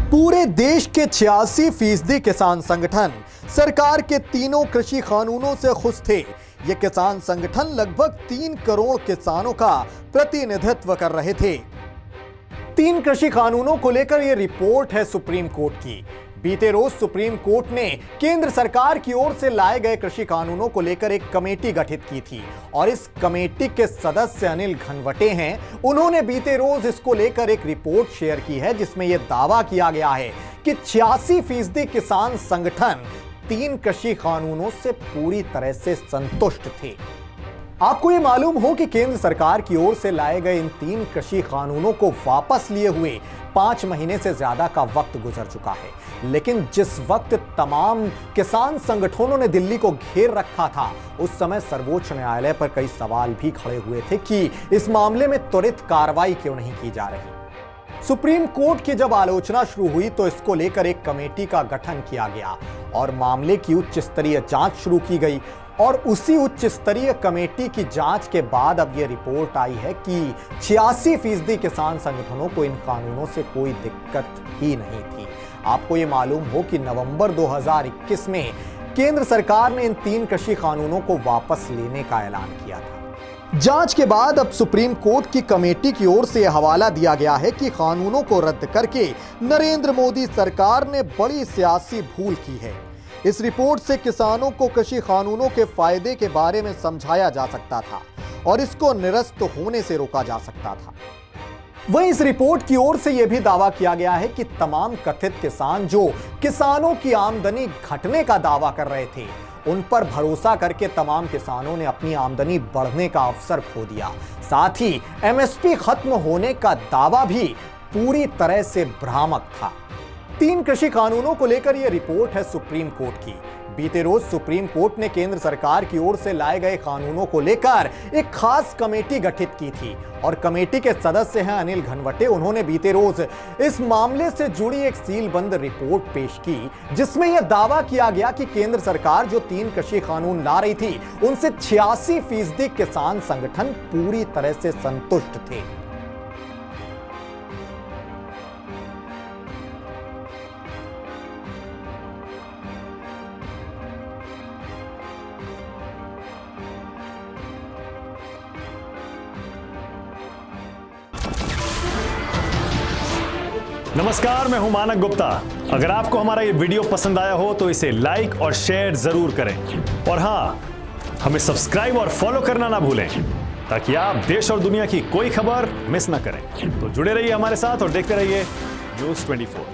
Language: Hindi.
पूरे देश के 86% किसान संगठन सरकार के तीनों कृषि कानूनों से खुश थे। ये किसान संगठन लगभग 3 करोड़ किसानों का प्रतिनिधित्व कर रहे थे। 3 कृषि कानूनों को लेकर यह रिपोर्ट है सुप्रीम कोर्ट की। बीते रोज सुप्रीम कोर्ट ने केंद्र सरकार की ओर से लाए गए कृषि कानूनों को लेकर एक कमेटी गठित की थी और इस कमेटी के सदस्य अनिल घनवटे हैं। उन्होंने बीते रोज इसको लेकर एक रिपोर्ट शेयर की है जिसमें यह दावा किया गया है कि 86% किसान संगठन 3 कृषि कानूनों से पूरी तरह से संतुष्ट थे। आपको ये मालूम हो कि केंद्र सरकार की ओर से लाए गए इन 3 कृषि कानूनों को वापस लिए हुए 5 महीने से ज्यादा का वक्त गुजर चुका है, लेकिन जिस वक्त तमाम किसान संगठनों ने दिल्ली को घेर रखा था, उस समय सर्वोच्च न्यायालय पर कई सवाल भी खड़े हुए थे कि इस मामले में त्वरित कार्रवाई क्यों नहीं की जा रही। सुप्रीम कोर्ट की जब आलोचना शुरू हुई तो इसको लेकर एक कमेटी का गठन किया गया और मामले की उच्च स्तरीय जांच शुरू की गई और उसी उच्च स्तरीय कमेटी की जांच के बाद अब यह रिपोर्ट आई है कि 86% किसान संगठनों को इन कानूनों से कोई दिक्कत ही नहीं थी। आपको ये मालूम हो कि नवंबर 2021 में केंद्र सरकार ने इन 3 कृषि कानूनों को वापस लेने का ऐलान किया था। जांच के बाद अब सुप्रीम कोर्ट की कमेटी की ओर से यह हवाला दिया गया है कि कानूनों को रद्द करके नरेंद्र मोदी सरकार ने बड़ी सियासी भूल की है। इस रिपोर्ट से किसानों को कृषि कानूनों के फायदे के बारे में समझाया जा सकता था और इसको निरस्त होने से रोका जा सकता था। वहीं इस रिपोर्ट की ओर से यह भी दावा किया गया है कि तमाम कथित किसान जो किसानों की आमदनी घटने का दावा कर रहे थे, उन पर भरोसा करके तमाम किसानों ने अपनी आमदनी बढ़ने का अवसर खो दिया। साथ ही एमएसपी खत्म होने का दावा भी पूरी तरह से भ्रामक था। 3 कृषि कानूनों को लेकर यह रिपोर्ट है सुप्रीम कोर्ट की। बीते रोज सुप्रीम कोर्ट ने केंद्र सरकार की ओर से लाए गए कानूनों को लेकर एक खास कमेटी गठित की थी और कमेटी के सदस्य हैं अनिल घनवटे। उन्होंने बीते रोज इस मामले से जुड़ी एक सीलबंद रिपोर्ट पेश की जिसमें यह दावा किया गया कि केंद्र सरकार जो 3 कृषि कानून ला रही थी, उनसे 86% किसान संगठन पूरी तरह से संतुष्ट थे। नमस्कार, मैं हूं मानक गुप्ता। अगर आपको हमारा ये वीडियो पसंद आया हो तो इसे लाइक और शेयर जरूर करें और हाँ, हमें सब्सक्राइब और फॉलो करना ना भूलें ताकि आप देश और दुनिया की कोई खबर मिस ना करें। तो जुड़े रहिए हमारे साथ और देखते रहिए न्यूज़ 24।